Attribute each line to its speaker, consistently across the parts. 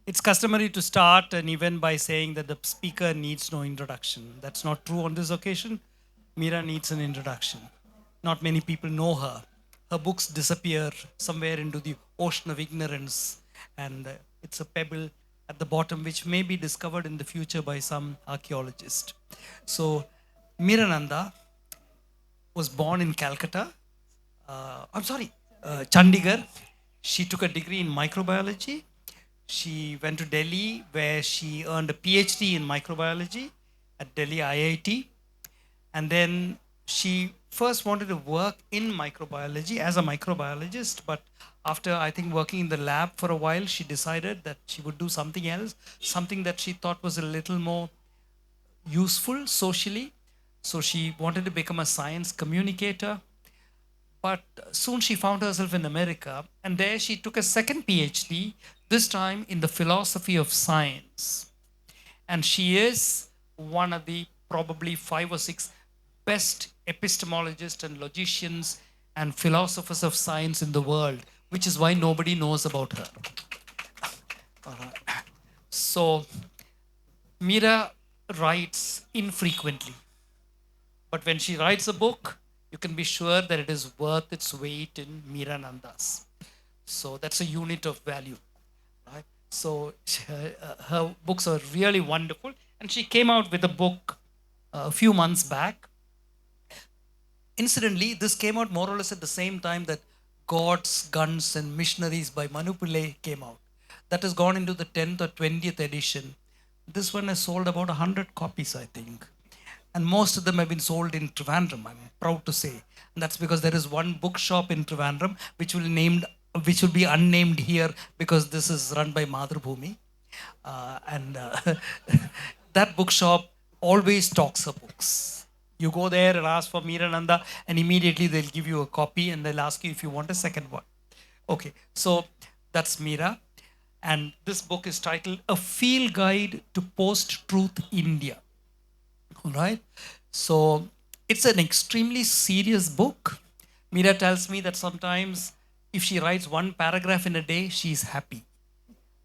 Speaker 1: It's customary to start an event by saying that the speaker needs no introduction. That's not true on this occasion. Mira needs an introduction. Not many people know her. Her books disappear somewhere into the ocean of ignorance, and it's a pebble at the bottom which may be discovered in the future by some archaeologist. So, Mirananda was born in Calcutta. Chandigarh. She took a degree in microbiology. She went to Delhi where she earned a PhD in microbiology at Delhi IIT. And then she first wanted to work in microbiology as a microbiologist, but after I think working in the lab for a while, she decided that she would do something else, something that she thought was a little more useful socially. So she wanted to become a science communicator. But soon she found herself in America, and there she took a second PhD, this time in the philosophy of science. And she is one of the probably 5 or 6 best epistemologists and logicians and philosophers of science in the world, which is why nobody knows about her. So, Mira writes infrequently. But when she writes a book, you can be sure that it is worth its weight in Miranandas. So that's a unit of value, right? So her books are really wonderful. And she came out with a book a few months back. Incidentally, this came out more or less at the same time that Gods, Guns, and Missionaries by Manu Pillai came out. That has gone into the 10th or 20th edition. This one has sold about 100 copies, I think. And most of them have been sold in Trivandrum, I'm proud to say. And that's because there is one bookshop in Trivandrum which will be unnamed here because this is run by Madhurabhumi. And that bookshop always stocks her books. You go there and ask for Mirananda, and immediately they'll give you a copy and they'll ask you if you want a second one. Okay, so that's Mira. And this book is titled A Field Guide to Post Truth India. All right. So it's an extremely serious book. Mira tells me that sometimes if she writes one paragraph in a day, she's happy.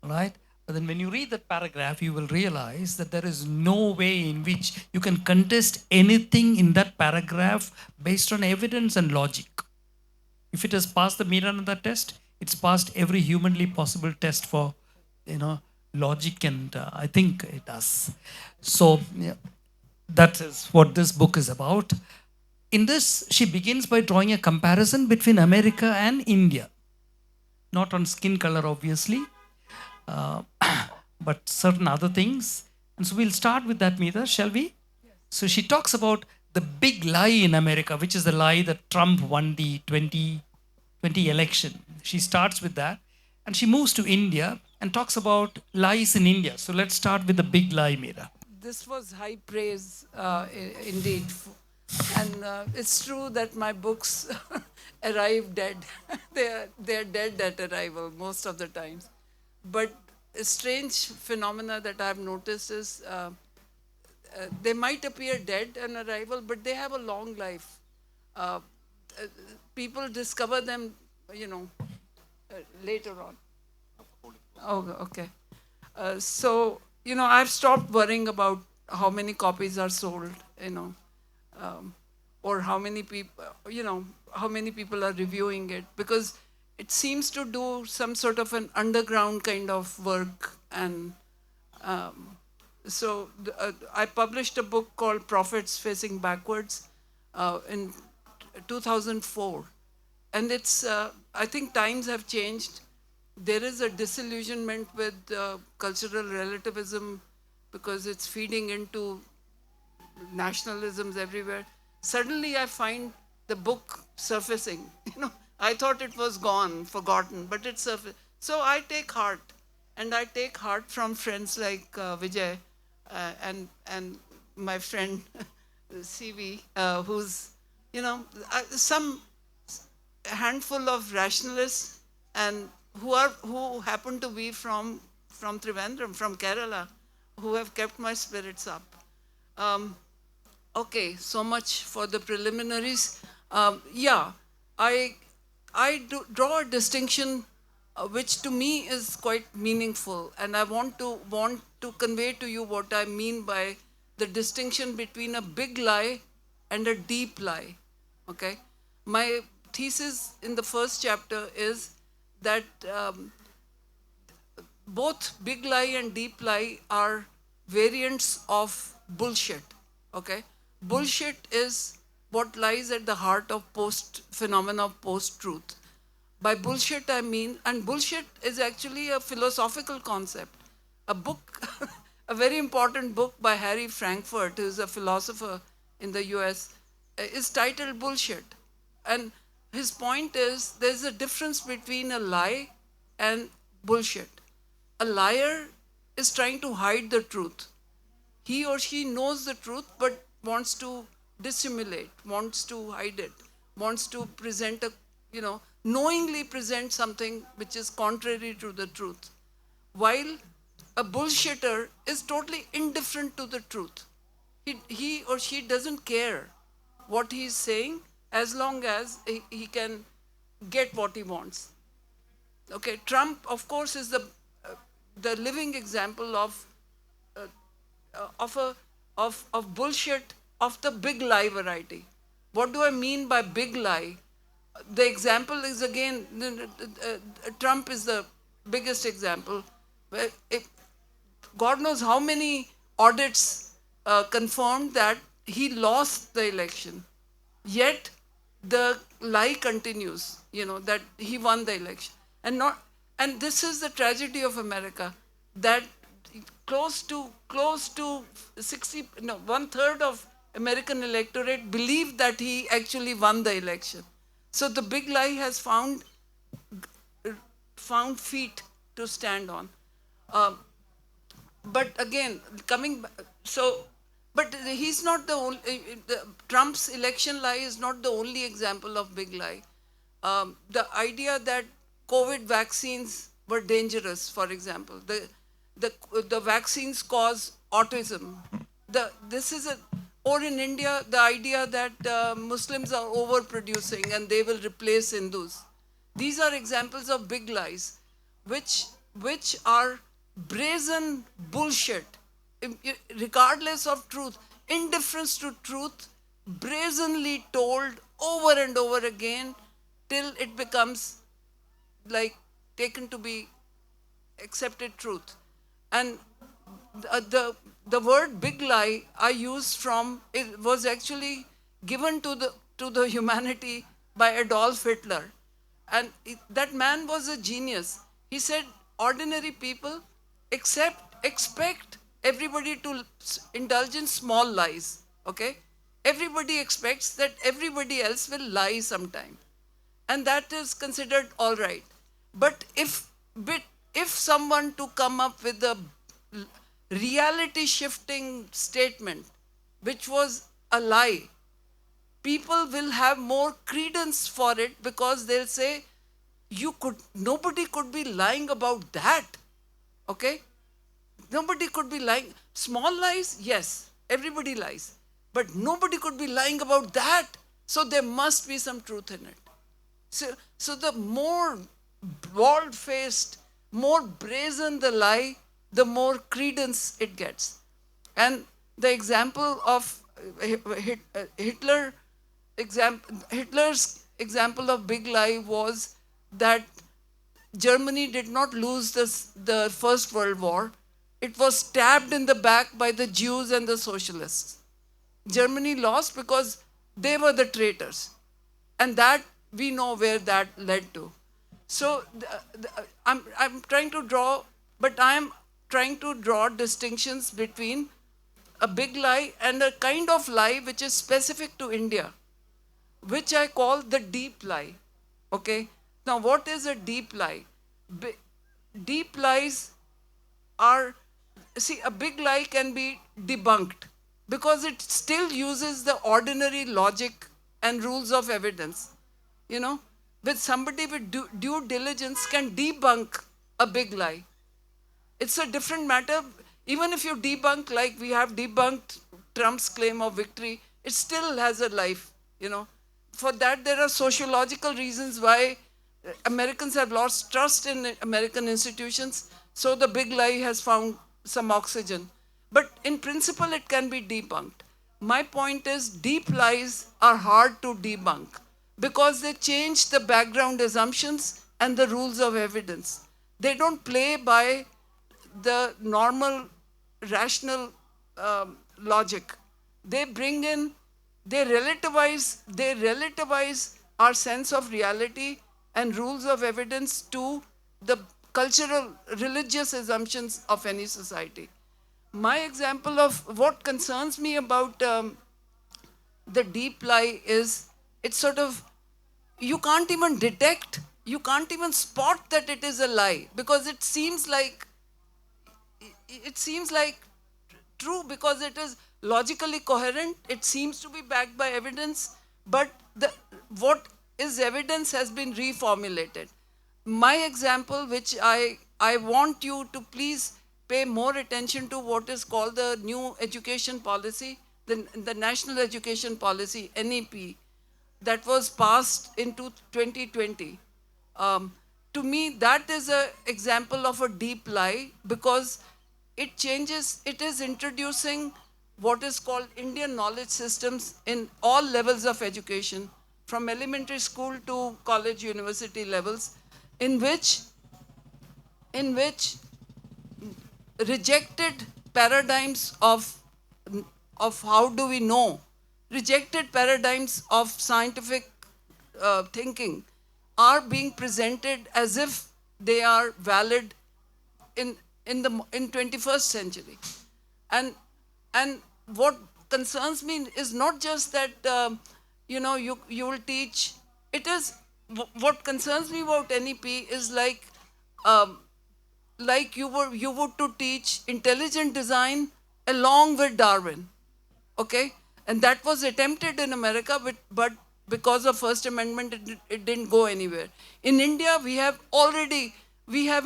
Speaker 1: All right. But then when you read that paragraph, you will realize that there is no way in which you can contest anything in that paragraph based on evidence and logic. If it has passed the Mirananda test, it's passed every humanly possible test for, logic, and I think it does. So yeah, that is what this book is about. In this, she begins by drawing a comparison between America and India. Not on skin color, obviously, uh, but certain other things. And so we'll start with that, Meeta, shall we? So she talks about the big lie in America, which is the lie that Trump won the 2020 election. She starts with that. And she moves to India and talks about lies in India. So let's start with the big lie, Meera.
Speaker 2: This was high praise indeed. And it's true that my books arrive dead. They're dead at arrival most of the times. But a strange phenomena that I've noticed is they might appear dead on arrival, but they have a long life. Uh, uh, People discover them, later on. Oh, okay. I've stopped worrying about how many copies are sold, or how many people, how many people are reviewing it, because it seems to do some sort of an underground kind of work. And I published a book called Prophets Facing Backwards in 2004. And I think times have changed. There is a disillusionment with cultural relativism because it's feeding into nationalisms everywhere. Suddenly I find the book surfacing. I thought it was gone, forgotten, but it's surfacing. So I take heart. And I take heart from friends like Vijay and my friend CV, who's, some handful of rationalists and who happen to be from Trivandrum, from Kerala, who have kept my spirits up. Okay, so much for the preliminaries. I draw a distinction which to me is quite meaningful. And I want to convey to you what I mean by the distinction between a big lie and a deep lie. Okay? My thesis in the first chapter is that both big lie and deep lie are variants of bullshit. Okay? Bullshit is what lies at the heart of phenomena of post-truth. By bullshit, I mean, and bullshit is actually a philosophical concept. A book, a very important book by Harry Frankfurt, who is a philosopher in the US, is titled Bullshit. And his point is there's a difference between a lie and bullshit. A liar is trying to hide the truth. He or she knows the truth but wants to dissimulate, wants to hide it, wants to present knowingly present something which is contrary to the truth. While a bullshitter is totally indifferent to the truth. He or she doesn't care what he's saying as long as he can get what he wants. Okay, Trump, of course, is the living example of bullshit of the big lie variety. What do I mean by big lie? The example is again, Trump is the biggest example. God knows how many audits confirmed that he lost the election. Yet the lie continues, that he won the election. And this is the tragedy of America, that close to 1/3 of American electorate believe that he actually won the election. So the big lie has found feet to stand on. But again, but he's not the only, Trump's election lie is not the only example of big lie. The idea that COVID vaccines were dangerous, for example, the vaccines cause autism. Or in India, the idea that Muslims are overproducing and they will replace Hindus. These are examples of big lies, which are brazen bullshit, regardless of truth, indifference to truth, brazenly told over and over again till it becomes like taken to be accepted truth. And the word big lie I used it was actually given to the humanity by Adolf Hitler. And that man was a genius. He said, ordinary people expect everybody to indulge in small lies. Okay? Everybody expects that everybody else will lie sometime. And that is considered all right. But if someone to come up with a reality shifting statement, which was a lie, people will have more credence for it, because they'll say, nobody could be lying about that. Okay? Nobody could be lying. Small lies, yes, everybody lies. But nobody could be lying about that. So there must be some truth in it. So the more bald-faced, more brazen the lie, the more credence it gets. And the example of Hitler's example of big lie was that Germany did not lose the First World War. It was stabbed in the back by the Jews and the socialists. Germany lost because they were the traitors. And that, we know where that led to. So I'm trying to draw distinctions between a big lie and a kind of lie which is specific to India, which I call the deep lie. Okay? Now, what is a deep lie? Deep lies are, a big lie can be debunked because it still uses the ordinary logic and rules of evidence. With somebody with due diligence can debunk a big lie. It's a different matter. Even if you debunk, like we have debunked Trump's claim of victory, it still has a life. For that, there are sociological reasons why Americans have lost trust in American institutions, so the big lie has found some oxygen. But in principle, it can be debunked. My point is, deep lies are hard to debunk because they change the background assumptions and the rules of evidence. They don't play by the normal rational logic. They bring in, they relativize our sense of reality and rules of evidence to the cultural, religious assumptions of any society. My example of what concerns me about the deep lie is it's sort of, you can't even detect, you can't even spot that it is a lie because it seems like true because it is logically coherent, it seems to be backed by evidence, but what is evidence has been reformulated. My example, which I want you to please pay more attention to, what is called the new education policy, the National Education Policy, NEP, that was passed into 2020. To me, that is an example of a deep lie because it is introducing what is called Indian knowledge systems in all levels of education, from elementary school to college, university levels, in which, in which rejected paradigms of how do we know, rejected paradigms of scientific thinking are being presented as if they are valid in 21st century. And and what concerns me is not just that you will teach. It is what concerns me about NEP is um, like you would to teach intelligent design along with Darwin, okay? And that was attempted in America, but because of First Amendment, it didn't go anywhere. In India, we have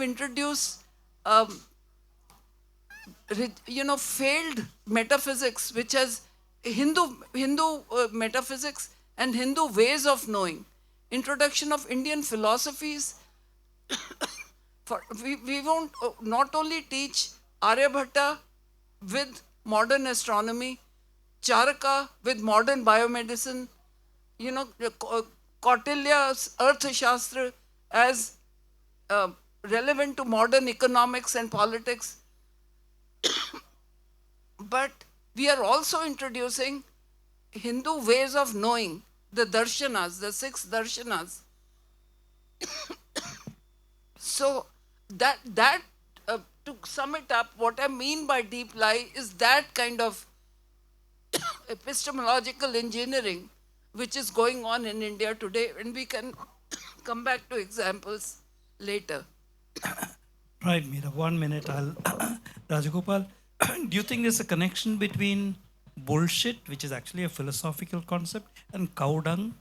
Speaker 2: introduced um, failed metaphysics, which has Hindu metaphysics and Hindu ways of knowing. Introduction of Indian philosophies. We won't not only teach Aryabhatta with modern astronomy, Charaka with modern biomedicine, Kautilya's Arthashastra as relevant to modern economics and politics, but we are also introducing Hindu ways of knowing, the darshanas, the six darshanas. So that to sum it up, what I mean by deep lie is that kind of epistemological engineering which is going on in India today, and we can come back to examples later.
Speaker 1: Right, Meera. 1 minute. I'll Rajagopal. Do you think there's a connection between bullshit, which is actually a philosophical concept, and cow dung?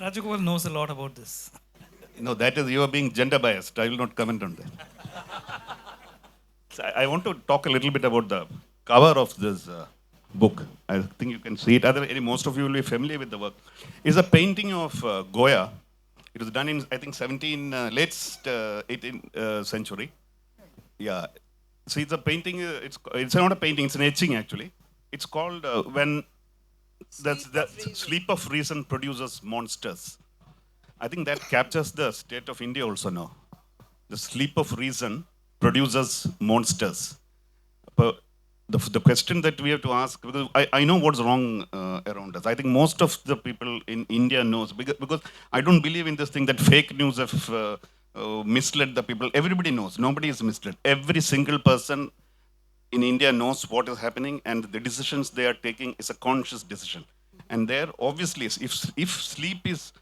Speaker 1: Rajagopal knows a lot about this.
Speaker 3: No, that is, you are being gender biased. I will not comment on that. So I want to talk a little bit about the cover of this book. I think you can see it. Most of you will be familiar with the work. It's a painting of Goya. It was done in, I think, late 18th century. Yeah. So it's a painting. It's not a painting. It's an etching actually. It's called when the sleep of reason produces monsters. I think that captures the state of India also now. The sleep of reason produces monsters. But the question that we have to ask, because I know what's wrong around us. I think most of the people in India knows, because I don't believe in this thing that fake news have misled the people. Everybody knows. Nobody is misled. Every single person in India knows what is happening, and the decisions they are taking is a conscious decision. And there, obviously, if sleep is,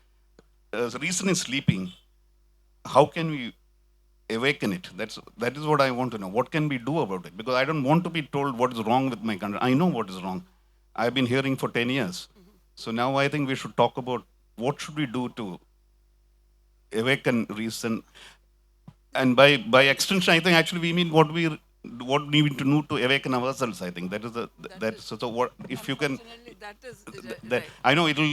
Speaker 3: reason is sleeping, how can we awaken it? That is what I want to know. What can we do about it? Because I don't want to be told what is wrong with my country. I know what is wrong. I've been hearing for 10 years. So now I think we should talk about what should we do to awaken reason. And by extension, I think actually we mean what we what we need to do to awaken ourselves. I think that is the that.
Speaker 2: is-
Speaker 3: So what if you can?
Speaker 2: Unfortunately, that is
Speaker 3: That,
Speaker 2: right.
Speaker 3: I know it'll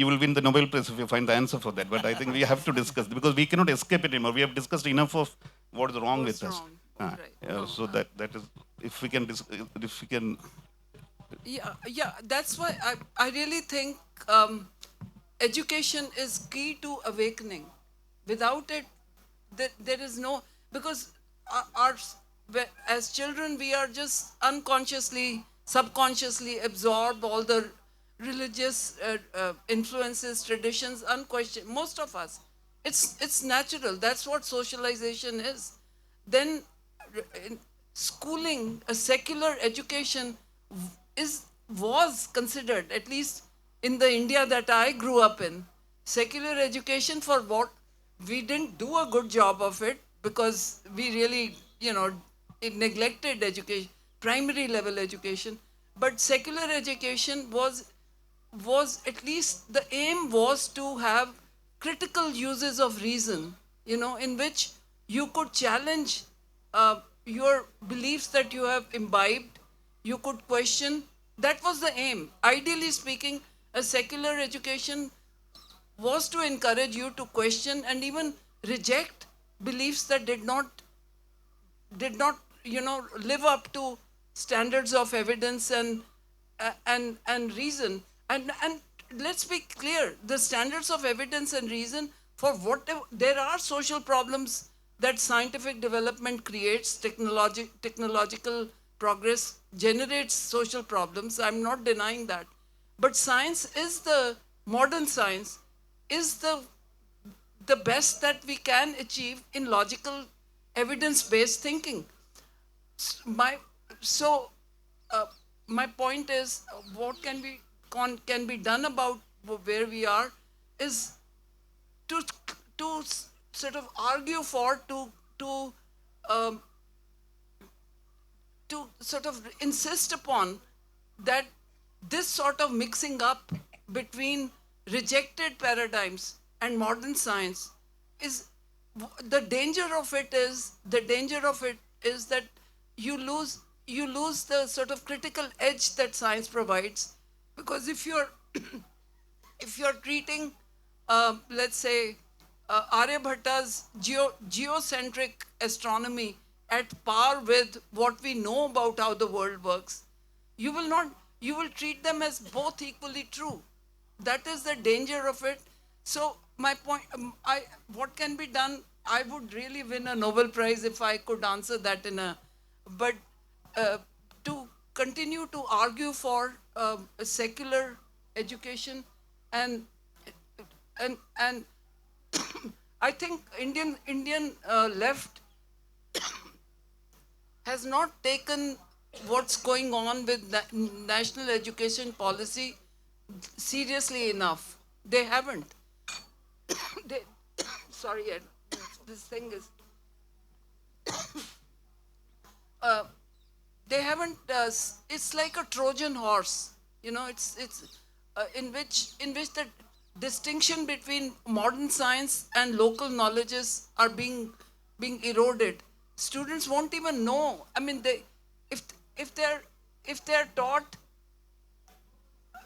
Speaker 3: you will win the Nobel Prize if you find the answer for that. But I think we have to discuss because we cannot escape it anymore. We have discussed enough of what is wrong
Speaker 2: What's
Speaker 3: with us.
Speaker 2: wrong, right.
Speaker 3: Yeah,
Speaker 2: No,
Speaker 3: so that is if we can if we can.
Speaker 2: Yeah, that's why I really think education is key to awakening. Without it, there is no, because as children, we are just unconsciously, subconsciously absorb all the religious influences, traditions, unquestioned. Most of us, it's natural. That's what socialization is. Then in schooling, a secular education is was considered, at least in the India that I grew up in, secular education for what we didn't do a good job of it because we really, it neglected education, primary level education. But secular education was at least the aim was to have critical uses of reason, in which you could challenge your beliefs that you have imbibed, you could question. That was the aim. Ideally speaking, a secular education was to encourage you to question and even reject beliefs that did not live up to standards of evidence and reason. And let's be clear, the standards of evidence and reason for whatever, there are social problems that scientific development creates, technological progress generates social problems. I'm not denying that. But science is the modern science is the best that we can achieve in logical evidence-based thinking. My so my point is, what can be done about where we are is to sort of argue for um, to sort of insist upon that this sort of mixing up between rejected paradigms and modern science is the danger of it is that you lose the sort of critical edge that science provides, because if you're if you're treating, let's say, Aryabhata's geocentric astronomy at par with what we know about how the world works, you will not, you will treat them as both equally true. That is the danger of it. So my point, what can be done? I would really win a Nobel Prize if I could answer that but uh, to continue to argue for a secular education and and I think Indian left has not taken what's going on with national education policy seriously enough. They haven't. They, sorry, this thing is. Uh, they haven't. It's like a Trojan horse. It's in which the distinction between modern science and local knowledges are being eroded. Students won't even know. I mean, if if they're if they're taught,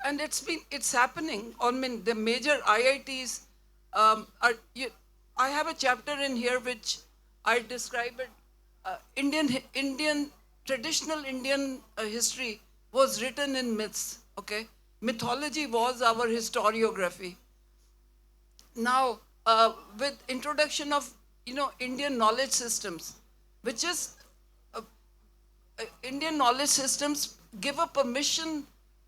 Speaker 2: and it's happening. I mean, the major IITs are. I have a chapter in here which I describe it. Indian traditional Indian history was written in myths. Okay, mythology was our historiography. Now, with introduction of Indian knowledge systems, which is Indian knowledge systems give a permission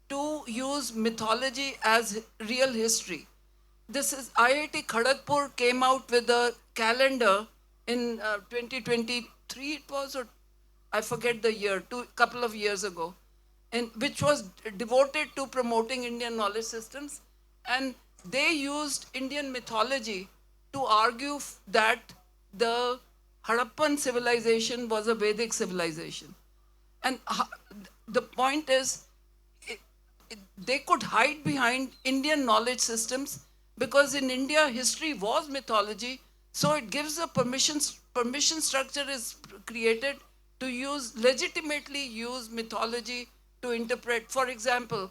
Speaker 2: to use mythology as real history. This is IIT Kharagpur came out with a calendar in 2023 it was, or I forget the year, couple of years ago, and which was devoted to promoting Indian knowledge systems, and they used Indian mythology to argue that the Harappan civilization was a Vedic civilization. And the point is, they could hide behind Indian knowledge systems because in India, history was mythology. So it gives a permission structure is created to legitimately use mythology to interpret. For example,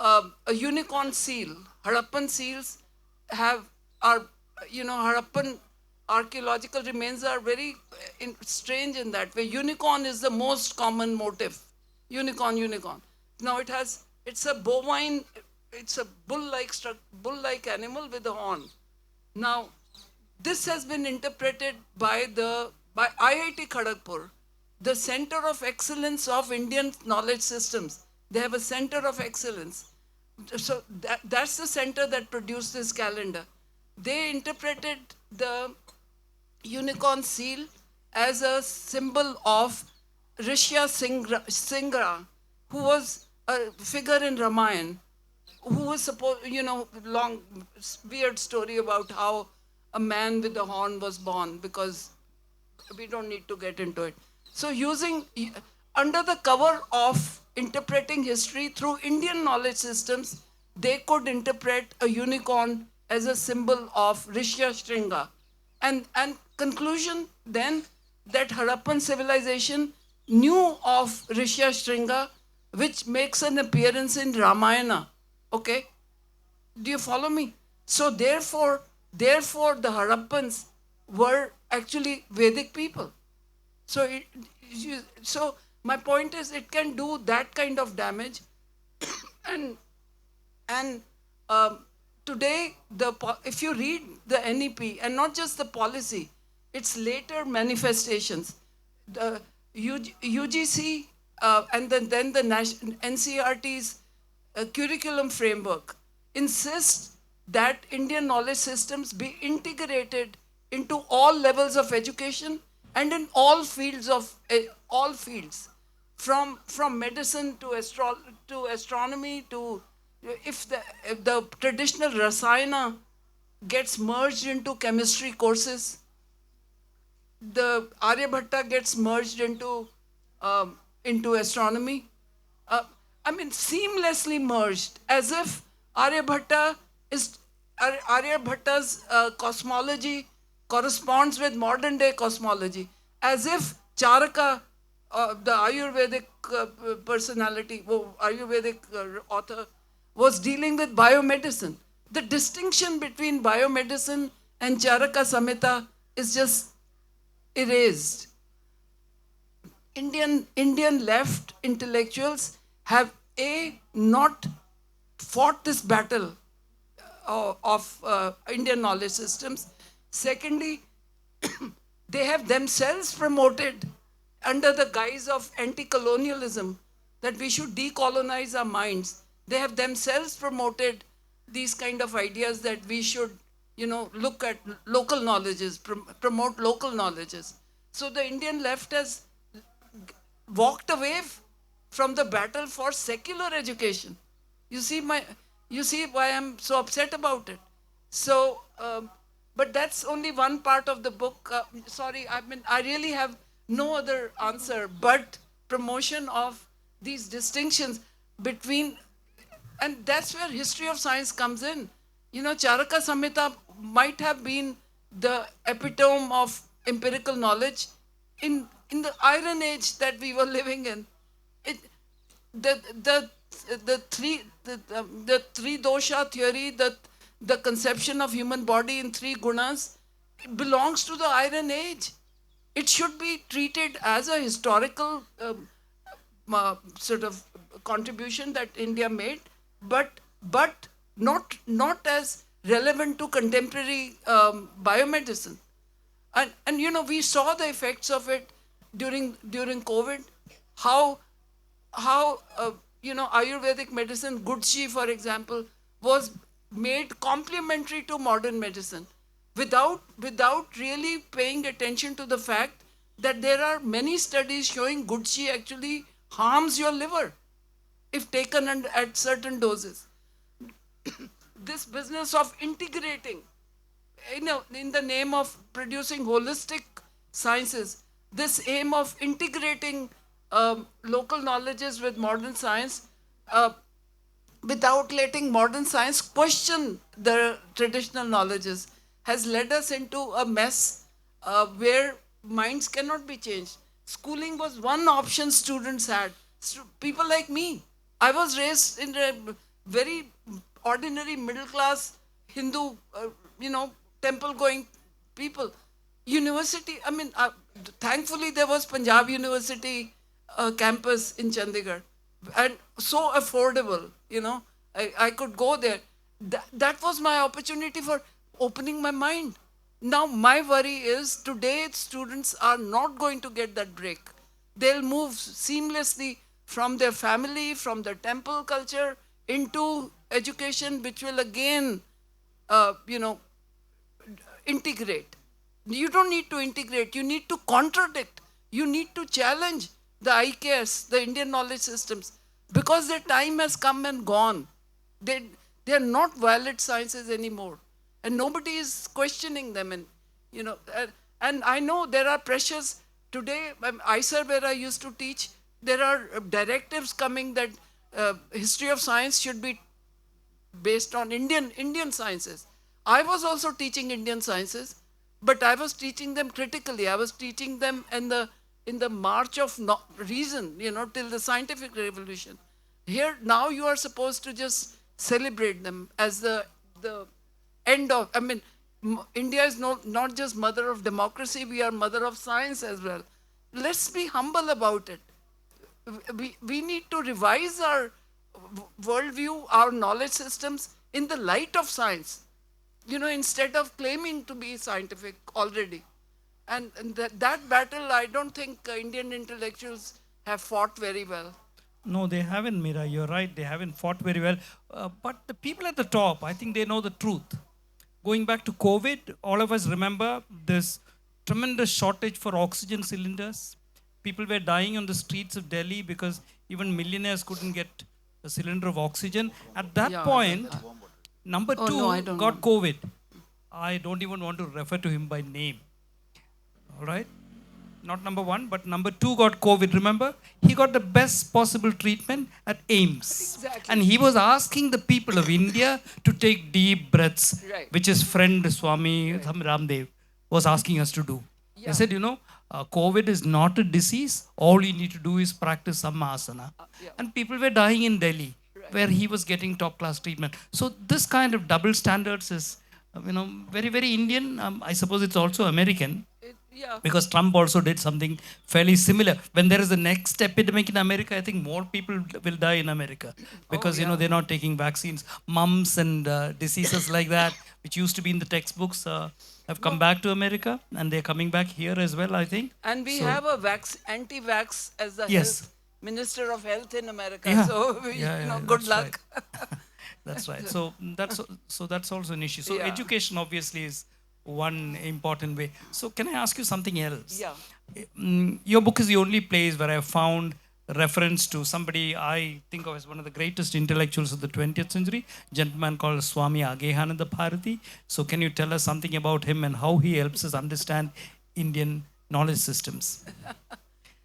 Speaker 2: a unicorn seal. Harappan seals are, Harappan archaeological remains are very strange in that way. Unicorn is the most common motif. Unicorn. Now it's a bovine, it's a bull-like animal with a horn. Now, this has been interpreted by IIT Kharagpur, the Center of Excellence of Indian Knowledge Systems. They have a Center of Excellence. So that's the center that produced this calendar. They interpreted the unicorn seal as a symbol of Rishya Singra, who was a figure in Ramayana, who was supposed, long, weird story about how a man with a horn was born, because we don't need to get into it. So under the cover of interpreting history through Indian knowledge systems, they could interpret a unicorn as a symbol of Rishya Shringa. And conclusion then that Harappan civilization knew of Rishya Shringa, which makes an appearance in Ramayana. Okay? Do you follow me? So therefore, the Harappans were actually Vedic people. So, so my point is, it can do that kind of damage, and today if you read the NEP and not just the policy, its later manifestations, the UGC and then the NCERT's curriculum framework insists that Indian knowledge systems be integrated into all levels of education and in all fields from medicine to astronomy to if the traditional Rasayana gets merged into chemistry courses, the Aryabhatta gets merged into astronomy. Seamlessly merged, as if Aryabhatta's cosmology corresponds with modern day cosmology, as if Charaka, the Ayurvedic Ayurvedic author, was dealing with biomedicine. The distinction between biomedicine and Charaka Samhita is just erased. Indian left intellectuals have not fought this battle of Indian knowledge systems. Secondly, they have themselves promoted, under the guise of anti-colonialism, that we should decolonize our minds. They have themselves promoted these kind of ideas that we should, look at local knowledges, promote local knowledges. So the Indian left has walked away from the battle for secular education. You see why I'm so upset about it. So, but that's only one part of the book. Sorry, I really have no other answer but promotion of these distinctions between, and that's where history of science comes in. Charaka Samhita might have been the epitome of empirical knowledge in the Iron Age that we were living in. The three dosha theory, the conception of human body in three gunas, belongs to the Iron Age. It should be treated as a historical sort of contribution that India made, but not as relevant to contemporary biomedicine. And we saw the effects of it during COVID. How Ayurvedic medicine, Gudchi, for example, was made complementary to modern medicine, without really paying attention to the fact that there are many studies showing Gudchi actually harms your liver if taken at certain doses. This business of integrating, in the name of producing holistic sciences, this aim of integrating local knowledges with modern science, without letting modern science question the traditional knowledges, has led us into a mess where minds cannot be changed. Schooling was one option students had. People like me. I was raised in a very ordinary middle class Hindu, temple going people. University, thankfully there was Punjab University campus in Chandigarh and so affordable, I could go there. That was my opportunity for opening my mind. Now, my worry is today students are not going to get that break. They'll move seamlessly from their family, from their temple culture into education, which will again, integrate. You don't need to integrate, you need to contradict, you need to challenge the IKS, the Indian knowledge systems, because their time has come and gone. They are not valid sciences anymore. And nobody is questioning them. And I know there are pressures today. ISER, where I used to teach, there are directives coming that history of science should be based on Indian sciences. I was also teaching Indian sciences, but I was teaching them critically. I was teaching them in the march of reason, till the scientific revolution. Here now you are supposed to just celebrate them as the end of. India is not just mother of democracy; we are mother of science as well. Let's be humble about it. We need to revise our worldview, our knowledge systems in the light of science, instead of claiming to be scientific already. And that battle, I don't think Indian intellectuals have fought very well.
Speaker 1: No, they haven't, Mira. You're right. They haven't fought very well. But the people at the top, I think they know the truth. Going back to COVID, all of us remember this tremendous shortage for oxygen cylinders. People were dying on the streets of Delhi because even millionaires couldn't get a cylinder of oxygen. At that
Speaker 2: Yeah, I
Speaker 1: point, number
Speaker 2: Oh,
Speaker 1: two
Speaker 2: no, I don't
Speaker 1: got
Speaker 2: know.
Speaker 1: COVID. I don't even want to refer to him by name. All right? Not number one, but number two got COVID. Remember? He got the best possible treatment at AIMS.
Speaker 2: Exactly.
Speaker 1: And he was asking the people of India to take deep breaths,
Speaker 2: Right.
Speaker 1: which his friend Swami Ramdev was asking us to do.
Speaker 2: Yeah.
Speaker 1: He said, COVID is not a disease. All you need to do is practice sammasana.
Speaker 2: yeah.
Speaker 1: And people were dying in Delhi, where he was getting top class treatment. So this kind of double standards is, very, very Indian. I suppose it's also American,
Speaker 2: Yeah.
Speaker 1: because Trump also did something fairly similar. When there is the next epidemic in America, I think more people will die in America because they're not taking vaccines. Mumps and diseases like that, which used to be in the textbooks, have come back to America, and they're coming back here as well, I think.
Speaker 2: And we
Speaker 1: So-
Speaker 2: have a anti-vax as the
Speaker 1: Yes.
Speaker 2: health minister of health in America.
Speaker 1: Yeah.
Speaker 2: So good
Speaker 1: that's
Speaker 2: luck.
Speaker 1: right. That's right. So that's also an issue. So
Speaker 2: Yeah.
Speaker 1: education obviously is one important way. So can I ask you something else?
Speaker 2: Yeah.
Speaker 1: Your book is the only place where I found reference to somebody I think of as one of the greatest intellectuals of the 20th century, gentleman called Swami Aghehananda Bharati. So can you tell us something about him and how he helps us understand Indian knowledge systems?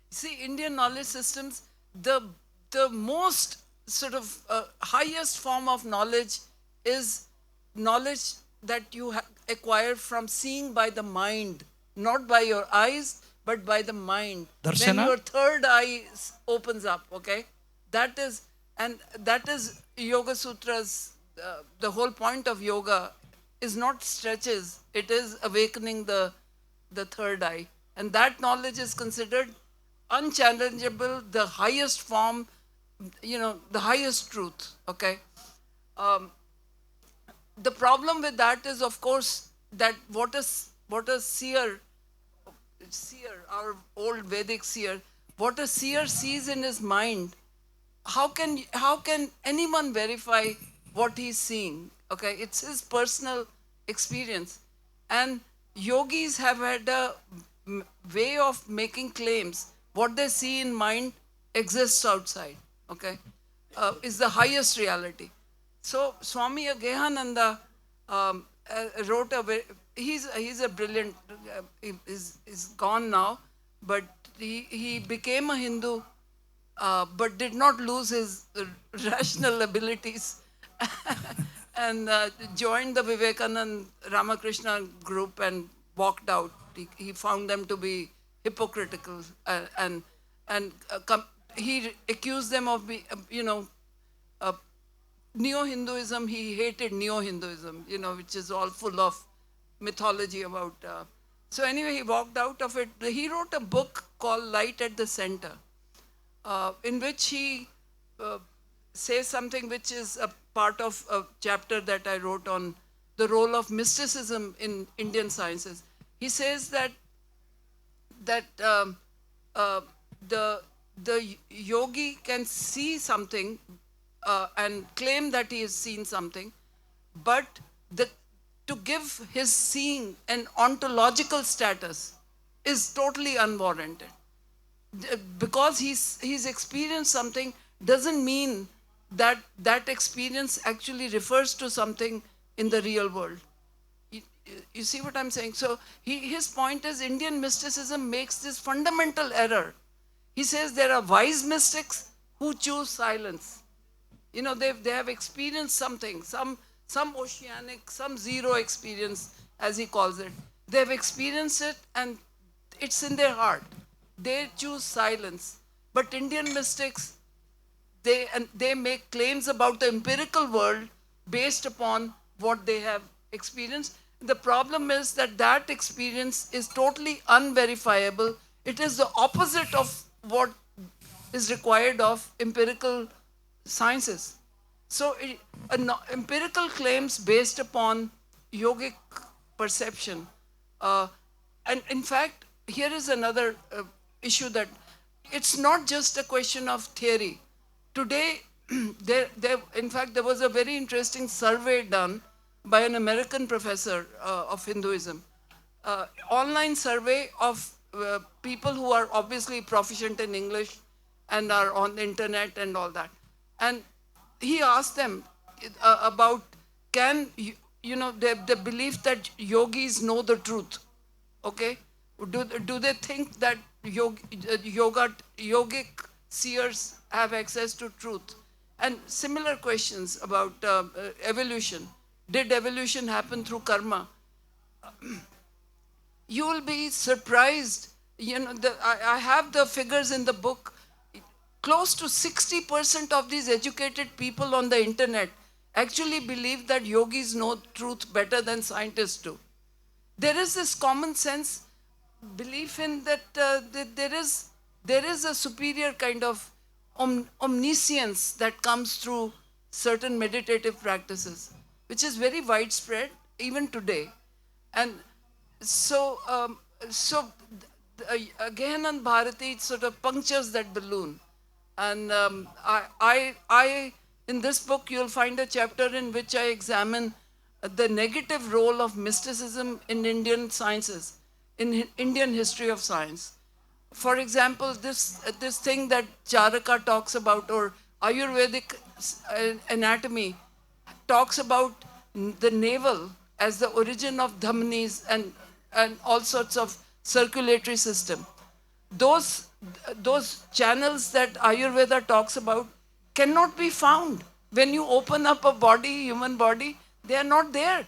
Speaker 2: See, Indian knowledge systems, the most sort of highest form of knowledge is knowledge that you acquire from seeing by the mind, not by your eyes, but by the mind.
Speaker 1: Darshana?
Speaker 2: When your third eye opens up, okay? That is Yoga Sutras. The whole point of yoga is not stretches; it is awakening the third eye, and that knowledge is considered unchallengeable, the highest form, the highest truth. Okay. The problem with that is, of course, that what a seer, our old Vedic seer, what a seer sees in his mind, how can anyone verify what he's seeing? Okay, it's his personal experience, and yogis have had a way of making claims. What they see in mind exists outside. Okay, is the highest reality. So Swami Aghehananda wrote he's a brilliant, he's gone now, but he became a Hindu, but did not lose his rational abilities and joined the Vivekanand Ramakrishna group and walked out. He found them to be hypocritical, and he accused them of being, uh, Neo-Hinduism. He hated Neo-Hinduism, which is all full of mythology about. So anyway, he walked out of it. He wrote a book called Light at the Center, in which he says something which is a part of a chapter that I wrote on the role of mysticism in Indian sciences. He says that the yogi can see something and claim that he has seen something, but to give his seeing an ontological status is totally unwarranted. Because he's experienced something doesn't mean that that experience actually refers to something in the real world. You see what I'm saying? So his point is Indian mysticism makes this fundamental error. He says there are wise mystics who choose silence. They have experienced something, some oceanic, some zero experience, as he calls it. They have experienced it and it's in their heart. They choose silence. But Indian mystics, they make claims about the empirical world based upon what they have experienced. The problem is that experience is totally unverifiable. It is the opposite of what is required of empirical sciences. So empirical claims based upon yogic perception. And in fact, here is another issue, that it's not just a question of theory. Today, in fact, there was a very interesting survey done by an American professor of Hinduism, online survey of people who are obviously proficient in English and are on the internet and all that. And he asked them about the belief that yogis know the truth. Okay? Do they think that yogic seers have access to truth? And similar questions about evolution. Did evolution happen through karma? You will be surprised. I have the figures in the book. Close to 60% of these educated people on the internet actually believe that yogis know truth better than scientists do. There is this common sense belief in that there is a superior kind of omniscience that comes through certain meditative practices, which is very widespread even today. And so, Gehanand Bharati sort of punctures that balloon. And in this book, you'll find a chapter in which I examine the negative role of mysticism in Indian sciences, in Indian history of science. For example, this thing that Charaka talks about, or Ayurvedic anatomy talks about the navel as the origin of dhamnis and all sorts of circulatory system. Those channels that Ayurveda talks about cannot be found. When you open up a body, human body, they are not there.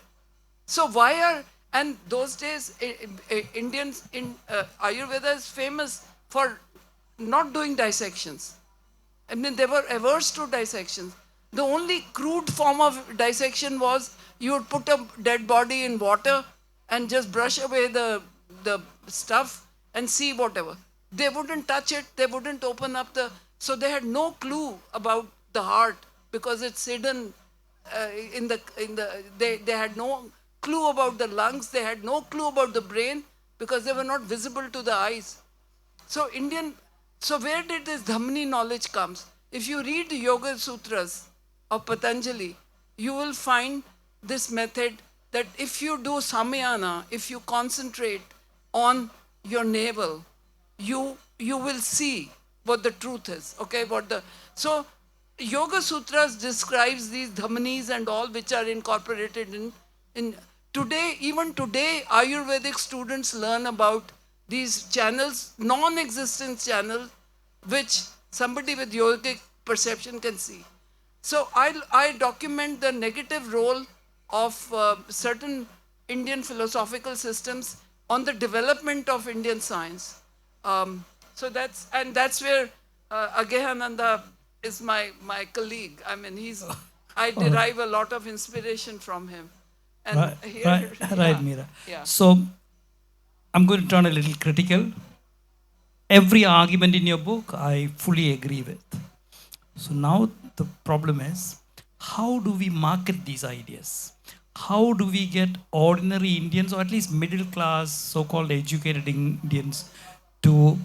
Speaker 2: So and those days, Indians in Ayurveda is famous for not doing dissections. I mean, they were averse to dissections. The only crude form of dissection was you would put a dead body in water and just brush away the stuff and see whatever. They wouldn't touch it. They wouldn't open up so they had no clue about the heart because it's hidden they had no clue about the lungs. They had no clue about the brain because they were not visible to the eyes. So where did this Dhamni knowledge comes? If you read the Yoga Sutras of Patanjali, you will find this method that if you do Samayana, if you concentrate on your navel, you will see what the truth is. Okay, so Yoga Sutras describes these dhamnis and all which are incorporated in today. Even today, Ayurvedic students learn about these channels, non-existent channels, which somebody with yogic perception can see. So I document the negative role of certain Indian philosophical systems on the development of Indian science. So that's where Agehananda is my colleague. I mean, I derive a lot of inspiration from him. And
Speaker 1: Right,
Speaker 2: here,
Speaker 1: right,
Speaker 2: yeah,
Speaker 1: right, Meera.
Speaker 2: yeah.
Speaker 1: So I'm going to turn a little critical. Every argument in your book, I fully agree with. So now the problem is, how do we market these ideas? How do we get ordinary Indians, or at least middle class, so-called educated Indians, to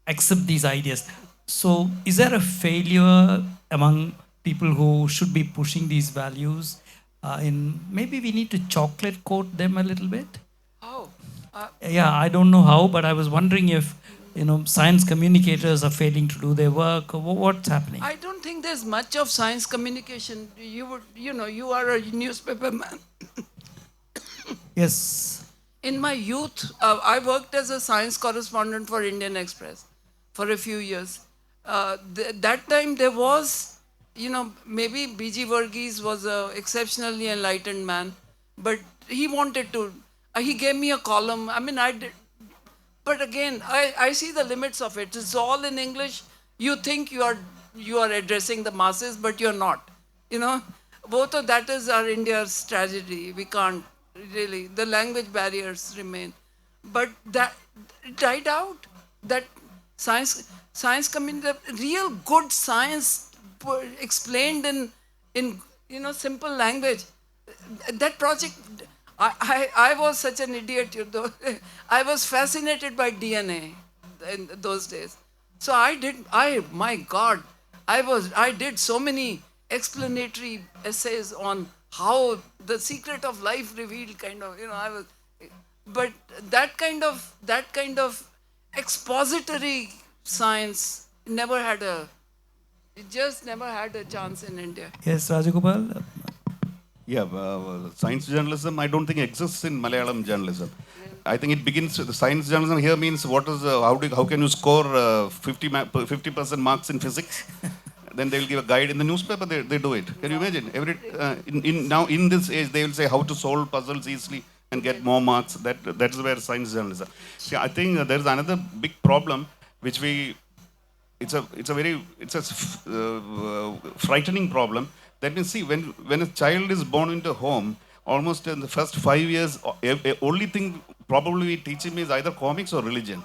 Speaker 1: accept these ideas? So is there a failure among people who should be pushing these values? In maybe we need to chocolate coat them a little bit.
Speaker 2: Oh,
Speaker 1: Yeah, I don't know how, but I was wondering if science communicators are failing to do their work. What's happening?
Speaker 2: I don't think there's much of science communication. You are a newspaper man.
Speaker 1: Yes.
Speaker 2: In my youth, I worked as a science correspondent for Indian Express for a few years. That time there was, maybe B.G. Varghese was an exceptionally enlightened man, but he wanted to, he gave me a column. I mean, I did, but again, I see the limits of it. It's all in English. You think you are addressing the masses, but you're not. Both of that is our India's tragedy. We can't really. The language barriers remain, but that it died out. That science community, real good science explained in simple language. That project. I was such an idiot, I was fascinated by DNA in those days. So my God, I did so many explanatory essays on how the secret of life revealed, but that kind of expository science it just never had a chance in India.
Speaker 1: Yes, Rajagopal.
Speaker 3: Yeah, science journalism, I don't think exists in Malayalam journalism. I think it begins with the science journalism here means how can you score 50% marks in physics? Then they will give a guide in the newspaper. They do it. Can you imagine? Now in this age they will say how to solve puzzles easily and get more marks. That's where science journalism. See, I think there is another big problem which it's a very frightening problem. That means, see, when a child is born into a home, almost in the first 5 years, only thing probably we teach him is either comics or religion.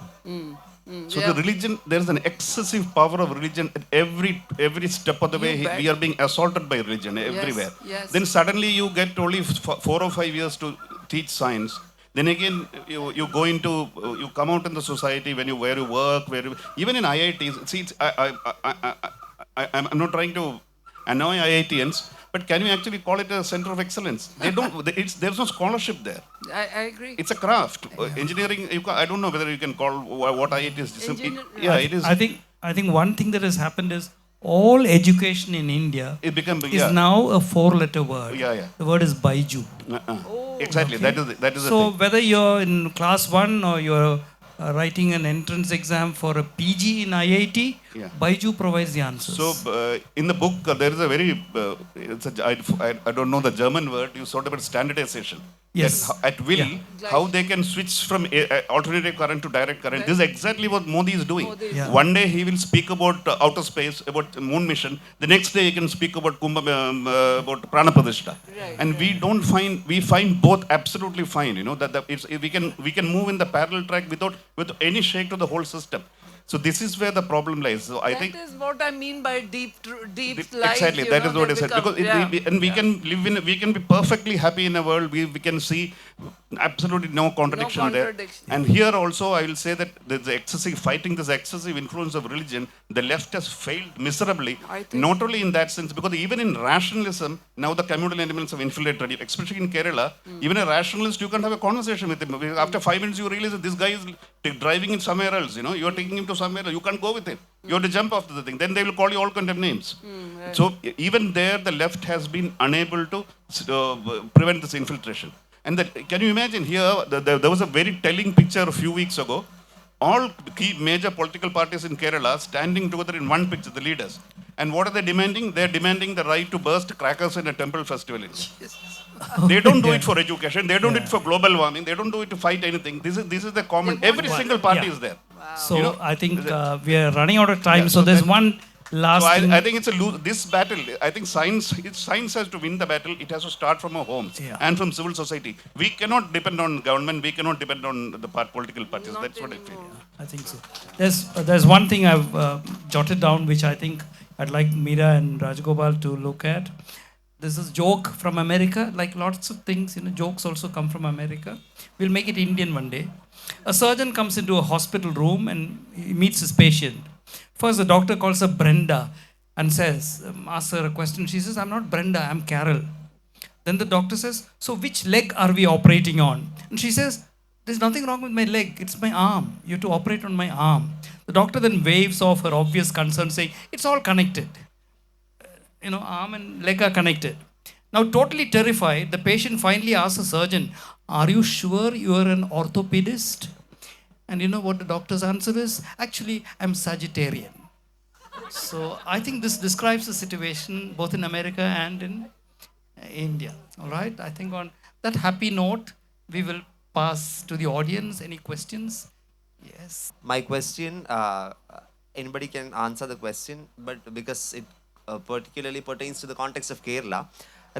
Speaker 3: So
Speaker 2: Yeah.
Speaker 3: the religion, there is an excessive power of religion at every step of the way.
Speaker 2: bet.
Speaker 3: We are being assaulted by religion everywhere.
Speaker 2: yes.
Speaker 3: Then suddenly you get only 4 or 5 years to teach science. Then again, you go into, you come out in the society where you work, even in IITs. See, I'm not trying to annoy IITians, but can we actually call it a center of excellence? They don't. There's no scholarship there.
Speaker 2: I agree.
Speaker 3: It's a craft. Engineering. I don't know whether you can call what IIT is. It is.
Speaker 1: I think one thing that has happened is all education in India
Speaker 3: It become
Speaker 1: is now a 4-letter word.
Speaker 3: Yeah.
Speaker 1: The word is Baiju.
Speaker 3: Exactly.
Speaker 1: Okay.
Speaker 3: That is the
Speaker 1: So
Speaker 3: thing.
Speaker 1: whether you're in class 1 or you're writing an entrance exam for a PG in IIT,
Speaker 3: Yeah.
Speaker 1: Baiju provides the answers.
Speaker 3: So in the book there is a very I don't know the German word. You sort about standardization.
Speaker 1: Yes.
Speaker 3: That at will,
Speaker 2: Yeah.
Speaker 3: how they can switch from alternative current to direct current. This is exactly what Modi is doing.
Speaker 2: Modi is
Speaker 1: Yeah.
Speaker 3: One day he will speak about outer space, about moon mission. The next day he can speak about about Prana Pradishta.
Speaker 2: Right,
Speaker 3: And we find both absolutely fine. We can move in the parallel track with any shake to the whole system. So this is where the problem lies. So I think
Speaker 2: That is what I mean by deep light.
Speaker 3: exactly that is what I said, because can live we can be perfectly happy in a world we can see absolutely no contradiction there. And here also I will say that there's this excessive influence of religion. The left has failed miserably,
Speaker 2: I think-
Speaker 3: not only in that sense, because even in rationalism now the communal elements have infiltrated, especially in Kerala. Even a rationalist, you can't have a conversation with him. After 5 minutes you realize that this guy is driving it somewhere else. You're taking him to somewhere else. You can't go with him. You have to jump off the thing. Then they will call you all kind of names. So even there, the left has been unable to prevent this infiltration. And can you imagine here? There was a very telling picture a few weeks ago. All key major political parties in Kerala standing together in one picture, the leaders. And what are they demanding? They're demanding the right to burst crackers in a temple festival. They don't do it for education. They don't do it for global warming. They don't do it to fight anything. This is the common.
Speaker 2: They want
Speaker 3: Every
Speaker 2: one.
Speaker 3: single party
Speaker 1: Yeah.
Speaker 3: is there.
Speaker 1: So
Speaker 3: You know,
Speaker 1: I think we are running out of time.
Speaker 3: Yeah,
Speaker 1: so
Speaker 3: so
Speaker 1: there's
Speaker 3: that-
Speaker 1: one last
Speaker 3: So
Speaker 1: thing.
Speaker 3: I think it's a this battle. I think science has to win the battle. It has to start from our homes
Speaker 1: Yeah.
Speaker 3: and from civil society. We cannot depend on government. We cannot depend on the political parties.
Speaker 2: Not
Speaker 3: That's what I feel.
Speaker 2: anymore.
Speaker 1: I think so. There's one thing I've jotted down, which I think I'd like Meera and Rajgopal to look at. This is joke from America. Like lots of things, jokes also come from America. We'll make it Indian one day. A surgeon comes into a hospital room and he meets his patient. First, the doctor calls her Brenda and says, asks her a question. She says, "I'm not Brenda, I'm Carol." Then the doctor says, "So which leg are we operating on?" And she says, "There's nothing wrong with my leg. It's my arm. You have to operate on my arm." The doctor then waves off her obvious concern, saying, "It's all connected. Arm and leg are connected." Now, totally terrified, the patient finally asks the surgeon, "Are you sure you are an orthopedist?" And you know what the doctor's answer is? "Actually, I'm Sagittarian." So I think this describes the situation both in America and in India. All right. I think on that happy note, we will pass to the audience. Any questions? Yes.
Speaker 4: My question, anybody can answer the question, but because it particularly pertains to the context of Kerala,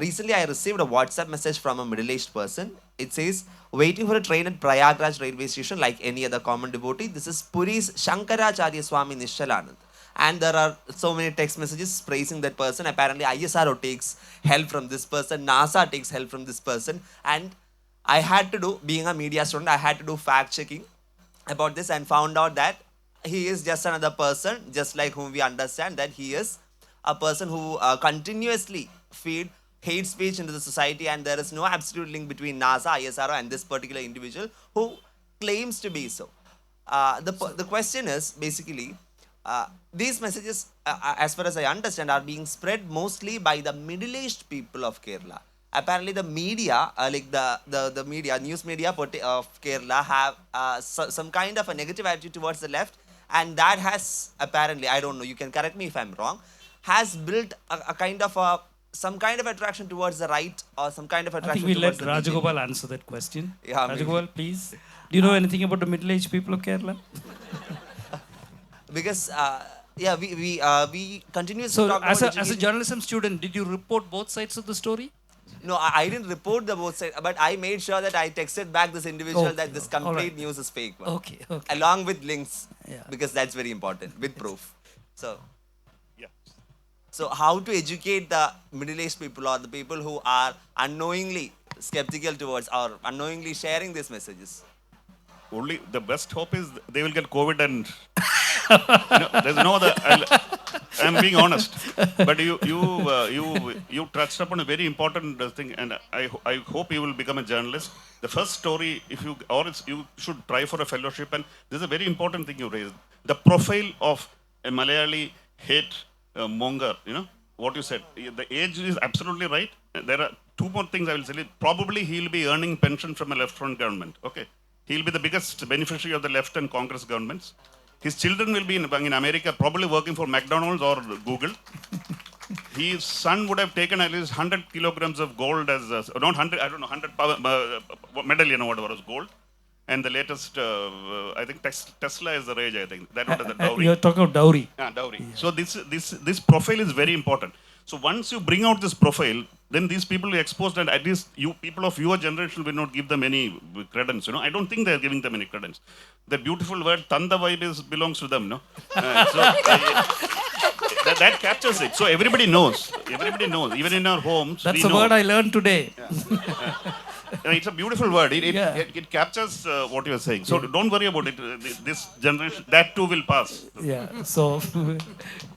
Speaker 4: recently I received a WhatsApp message from a middle-aged person. It says, "Waiting for a train at Prayagraj railway station like any other common devotee. This is Puri's Shankaracharya Swami Nishalanand." And there are so many text messages praising that person. Apparently, ISRO takes help from this person, NASA takes help from this person. And I had to do, being a media student, I had to do fact checking about this and found out that he is just another person, just like whom we understand that he is a person who continuously feed hate speech into the society, and there is no absolute link between NASA, ISRO, and this particular individual who claims to be so. The question is basically, these messages, as far as I understand, are being spread mostly by the middle-aged people of Kerala. Apparently, the media, like the media, news media of Kerala, have some kind of a negative attitude towards the left, and that has apparently, I don't know, you can correct me if I'm wrong, has built a kind of some kind of attraction towards the right, or some kind of
Speaker 1: I
Speaker 4: attraction
Speaker 1: think we'll let
Speaker 4: towards the BJP.
Speaker 1: Rajagopal answer that question.
Speaker 4: Yeah, maybe.
Speaker 1: Rajagopal, please. Do you know anything about the middle-aged people of Kerala?
Speaker 4: Because yeah, we continuously
Speaker 1: So,
Speaker 4: talk
Speaker 1: as
Speaker 4: about
Speaker 1: a
Speaker 4: education.
Speaker 1: journalism student, did you report both sides of the story?
Speaker 4: No, I didn't report the both sides, but I made sure that I texted back this individual
Speaker 1: Okay,
Speaker 4: that this
Speaker 1: all
Speaker 4: complete
Speaker 1: right.
Speaker 4: news is fake one.
Speaker 1: Okay.
Speaker 4: Along with links,
Speaker 1: Yeah.
Speaker 4: because that's very important, with proof. So,
Speaker 3: Yeah.
Speaker 4: so how to educate the middle-aged people or the people who are unknowingly skeptical towards or unknowingly sharing these messages?
Speaker 3: Only the best hope is they will get COVID and there's no other. I'm being honest, but you touched upon a very important thing, and I hope you will become a journalist. The first story, if you or it's, you should try for a fellowship, and this is a very important thing you raised. The profile of a Malayali hate monger, what you said. The age is absolutely right. There are two more things I will say. Probably he'll be earning pension from a left-front government. Okay, he'll be the biggest beneficiary of the left and Congress governments. His children will be in America, probably working for McDonald's or Google. His son would have taken at least 100 kilograms of gold as, not 100, I don't know, 100 medallion or whatever was gold. And the latest, I think Tesla is the rage, I think. That was the dowry.
Speaker 1: You're talking about dowry.
Speaker 3: Dowry. Yeah. So this profile is very important. So once you bring out this profile, then these people are exposed, and at least you people of your generation will not give them any credence. I don't think they are giving them any credence. The beautiful word "tanda vibe" belongs to them. No, that captures it. So everybody knows. Everybody knows. Even in our homes,
Speaker 1: That's
Speaker 3: we
Speaker 1: a
Speaker 3: know.
Speaker 1: word I learned today.
Speaker 3: It's a beautiful word.
Speaker 1: Yeah.
Speaker 3: It captures what you are saying. So don't worry about it. This generation, that too will pass.
Speaker 1: Yeah. So,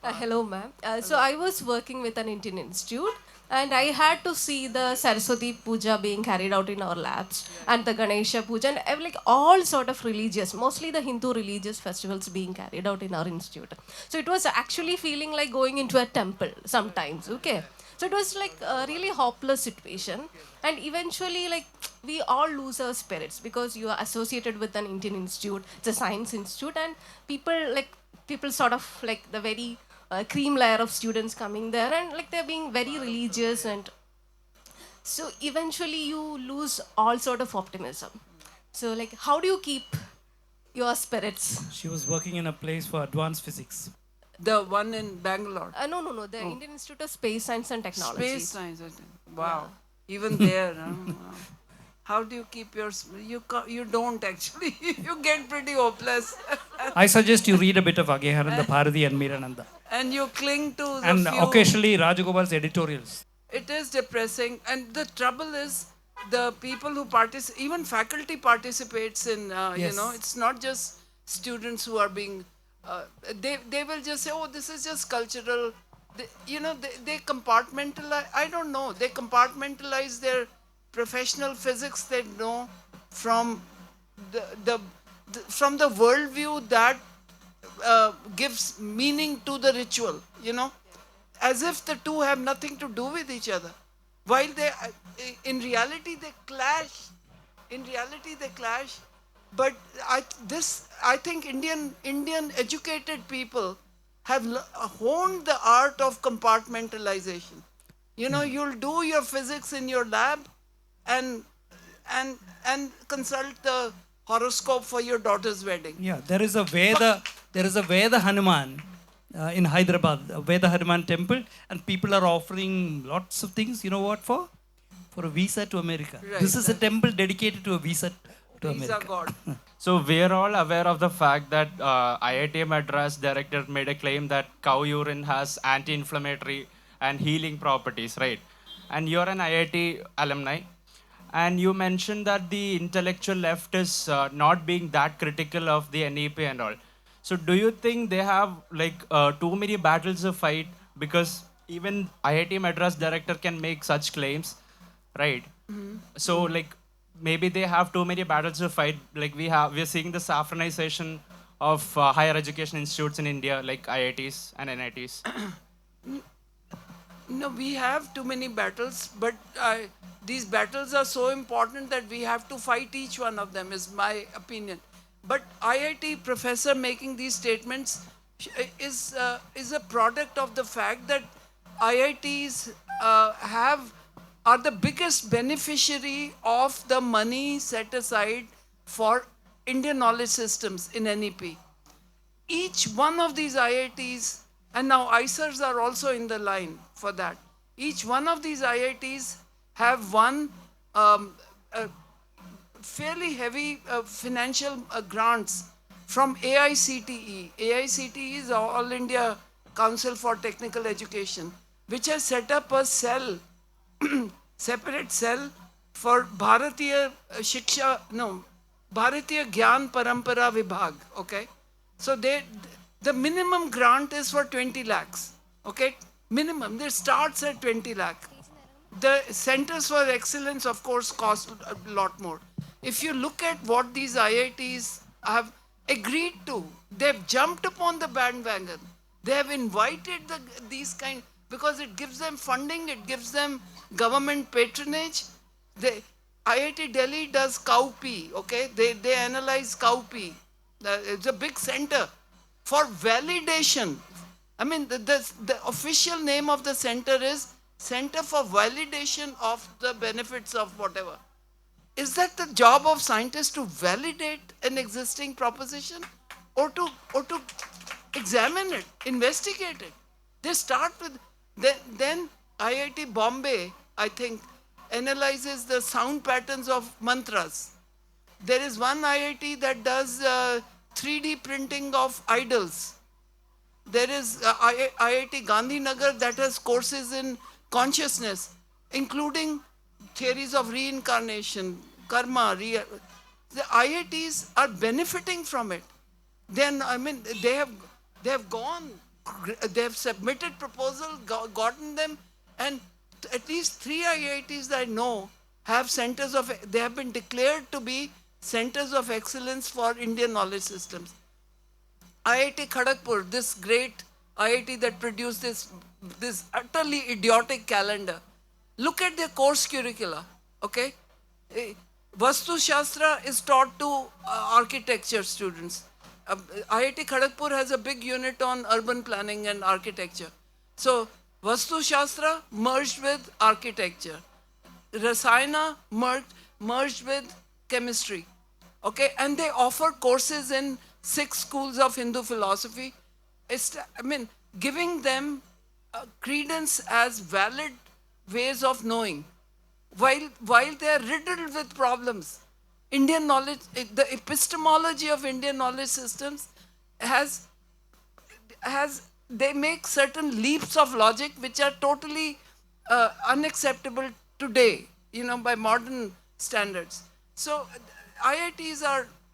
Speaker 5: Hello, ma'am. So I was working with an Indian institute, and I had to see the Saraswati Puja being carried out in our labs, and the Ganesha Puja, and like all sort of religious, mostly the Hindu religious festivals being carried out in our institute. So it was actually feeling like going into a temple sometimes. Okay. So it was like a really hopeless situation, and eventually, like, we all lose our spirits because you are associated with an Indian institute, it's a science institute, and people sort of like the very cream layer of students coming there, and like they're being very religious, and so eventually you lose all sort of optimism. So like, how do you keep Your spirits.
Speaker 1: She was working in a place for advanced physics.
Speaker 2: The one in Bangalore.
Speaker 5: No. The Indian Institute of Space Science and Technology.
Speaker 2: Space science. I think. Wow. Even there. Wow. How do you keep your... You don't actually. You get pretty hopeless.
Speaker 1: I suggest you read a bit of Agheyananda Bharati and Mirananda.
Speaker 2: And you cling to the
Speaker 1: And
Speaker 2: few...
Speaker 1: occasionally Rajagopal's editorials.
Speaker 2: It is depressing, and the trouble is the people who participate, even faculty participates in,
Speaker 1: Yes.
Speaker 2: it's not just students who are being, they will just say, oh, this is just cultural. They compartmentalize, I don't know, they compartmentalize their professional physics they know from from the worldview that gives meaning to the ritual, as if the two have nothing to do with each other. While in reality, they clash. But I think Indian educated people have honed the art of compartmentalization. You'll do your physics in your lab, and consult the horoscope for your daughter's wedding.
Speaker 1: Yeah, there is a Veda Hanuman in Hyderabad, a Veda Hanuman temple, and people are offering lots of things. You know what for? For a visa to America.
Speaker 2: Right,
Speaker 1: This is a temple dedicated to a visa to
Speaker 2: Visa
Speaker 1: America.
Speaker 2: God.
Speaker 6: So we are all aware of the fact that IIT Madras director made a claim that cow urine has anti-inflammatory and healing properties, right? And you're an IIT alumni, and you mentioned that the intellectual left is not being that critical of the NEP and all. So do you think they have too many battles to fight? Because even IIT Madras director can make such claims, right? So maybe they have too many battles to fight. We're seeing the saffronization of higher education institutes in India, like IITs and NITs.
Speaker 2: No, we have too many battles, but these battles are so important that we have to fight each one of them, is my opinion. But IIT professor making these statements is a product of the fact that IITs are the biggest beneficiary of the money set aside for Indian knowledge systems in NEP. Each one of these IITs, and now ICERs are also in the line for that. Each one of these IITs have won fairly heavy financial grants from AICTE. AICTE is All India Council for Technical Education, which has set up a cell, separate cell for Bharatiya Gyan Parampara Vibhag, okay? So the minimum grant is for 20 lakhs, okay? Minimum, it starts at 20 lakh. The centers for excellence, of course, cost a lot more. If you look at what these IITs have agreed to, they've jumped upon the bandwagon. They have invited these kind, because it gives them funding, it gives them government patronage. IIT Delhi does cow pee, okay? They analyze cow pee. It's a big center for validation. I mean, the official name of the center is Center for Validation of the Benefits of whatever. Is that the job of scientists, to validate an existing proposition, or to examine it, investigate it? They start with, then IIT Bombay, I think, analyzes the sound patterns of mantras. There is one IIT that does 3D printing of idols. There is IIT Gandhinagar that has courses in consciousness, including theories of reincarnation, karma. The IITs are benefiting from it. Then, I mean, they have gone, they have submitted proposals, gotten them, and at least 3 IITs that I know have centers of, they have been declared to be centers of excellence for Indian knowledge systems. IIT Kharagpur, this great IIT that produced this utterly idiotic calendar. Look at their course curricula, okay? Vastu Shastra is taught to architecture students. IIT Kharagpur has a big unit on urban planning and architecture. So, Vastu Shastra merged with architecture. Rasayana merged with chemistry. Okay, and they offer courses in 6 schools of Hindu philosophy. Giving them credence as valid ways of knowing, while they are riddled with problems. Indian knowledge, the epistemology of Indian knowledge systems has they make certain leaps of logic which are totally unacceptable today, by modern standards. So IITs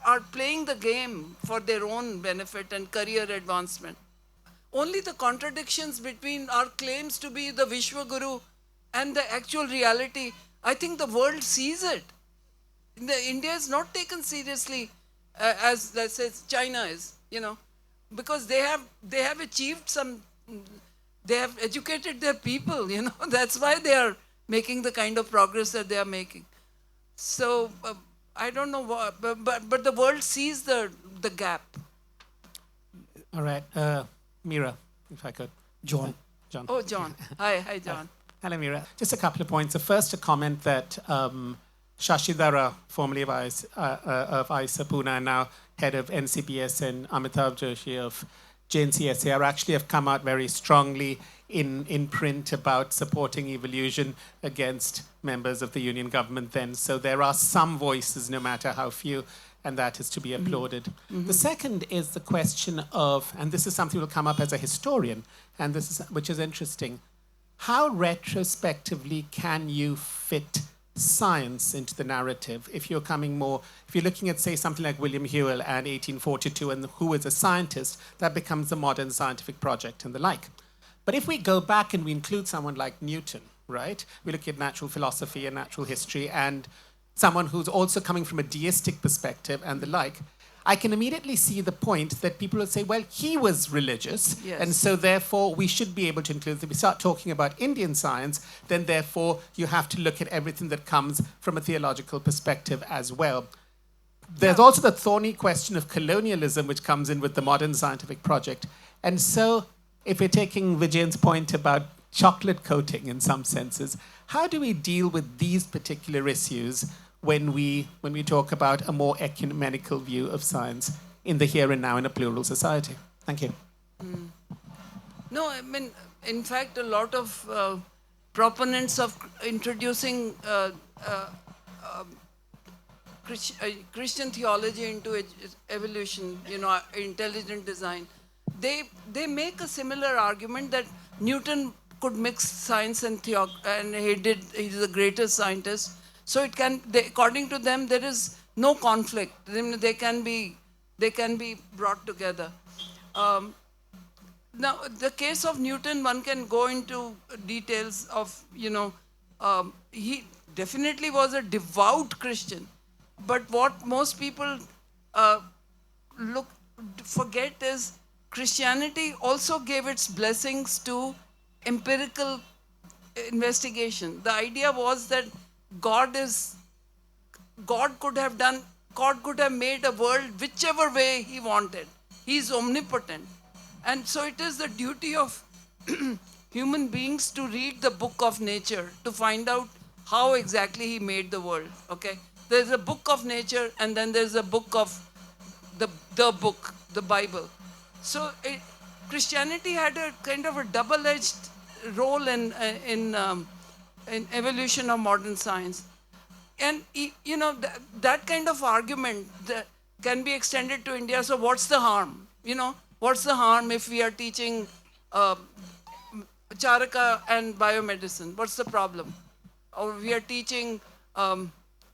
Speaker 2: are playing the game for their own benefit and career advancement. Only the contradictions between our claims to be the Vishwaguru and the actual reality, I think the world sees it. India is not taken seriously as, let's say, China is, because they have achieved some, they have educated their people, that's why they are making the kind of progress that they are making. So I don't know what, but the world sees the gap.
Speaker 7: All right, Mira, if I could.
Speaker 1: John.
Speaker 7: John.
Speaker 2: Oh, John. Hi, John.
Speaker 7: Hello, Mira. Just a couple of points. The first, a comment that Shashidhara, formerly of IISA Pune, and now head of NCPS, and Amitabh Joshi of JNCSA actually have come out very strongly in print about supporting evolution against members of the union government then. So there are some voices, no matter how few, and that is to be applauded. The second is the question of, and this is something that will come up as a historian, and this is, which is interesting, how retrospectively can you fit science into the narrative if you're looking at, say, something like William Whewell and 1842 and who is a scientist, that becomes a modern scientific project and the like. But if we go back and we include someone like Newton, right? We look at natural philosophy and natural history and someone who's also coming from a deistic perspective and the like, I can immediately see the point that people will say, well, he was religious,
Speaker 2: Yes.
Speaker 7: and so therefore we should be able to include, if we start talking about Indian science, then therefore you have to look at everything that comes from a theological perspective as well. There's also the thorny question of colonialism, which comes in with the modern scientific project. And so if we're taking Vijayan's point about chocolate coating in some senses, how do we deal with these particular issues when we talk about a more ecumenical view of science in the here and now in a plural society? Thank you.
Speaker 2: No, in fact, a lot of proponents of introducing Christian theology into evolution, intelligent design, they make a similar argument that Newton could mix science and and he's the greatest scientist. So according to them, there is no conflict. They can be brought together. Now, the case of Newton, one can go into details of, he definitely was a devout Christian. But what most people forget is Christianity also gave its blessings to empirical investigation. The idea was that God could have made a world whichever way he wanted. He's omnipotent. And so it is the duty of human beings to read the book of nature to find out how exactly he made the world. Okay? There's a book of nature and then there's a book of the Bible. So Christianity had a kind of a double-edged role in evolution of modern science. And, that kind of argument that can be extended to India. So what's the harm? What's the harm if we are teaching Charaka and biomedicine? What's the problem? Or we are teaching,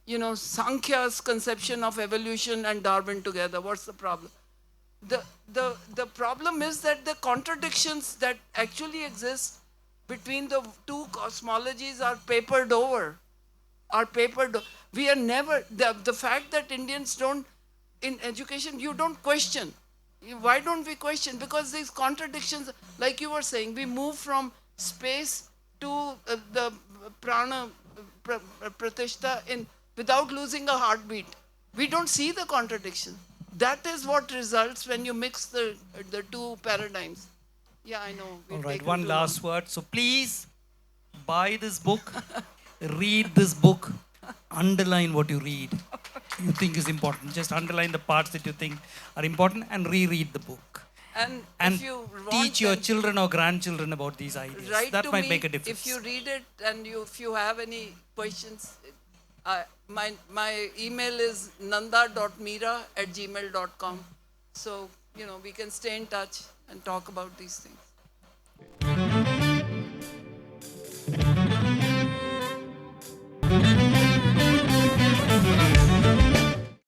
Speaker 2: Sankhya's conception of evolution and Darwin together. What's the problem? The problem is that the contradictions that actually exist between the two cosmologies are papered over. We are never, the fact that Indians don't, in education, you don't question. Why don't we question? Because these contradictions, like you were saying, we move from space to the prana pratishta without losing a heartbeat. We don't see the contradiction. That is what results when you mix the two paradigms. Yeah, I know.
Speaker 1: All right, one last word. So please buy this book, read this book, underline what you read. you think is important. Just underline the parts that you think are important and reread the book.
Speaker 2: And
Speaker 1: And
Speaker 2: if you want
Speaker 1: teach your
Speaker 2: them,
Speaker 1: children or grandchildren about these ideas.
Speaker 2: write
Speaker 1: That
Speaker 2: to
Speaker 1: might
Speaker 2: me
Speaker 1: make a difference.
Speaker 2: if you read it, and if you have any questions. My email is nanda.meera@gmail.com. So, we can stay in touch and talk about these things.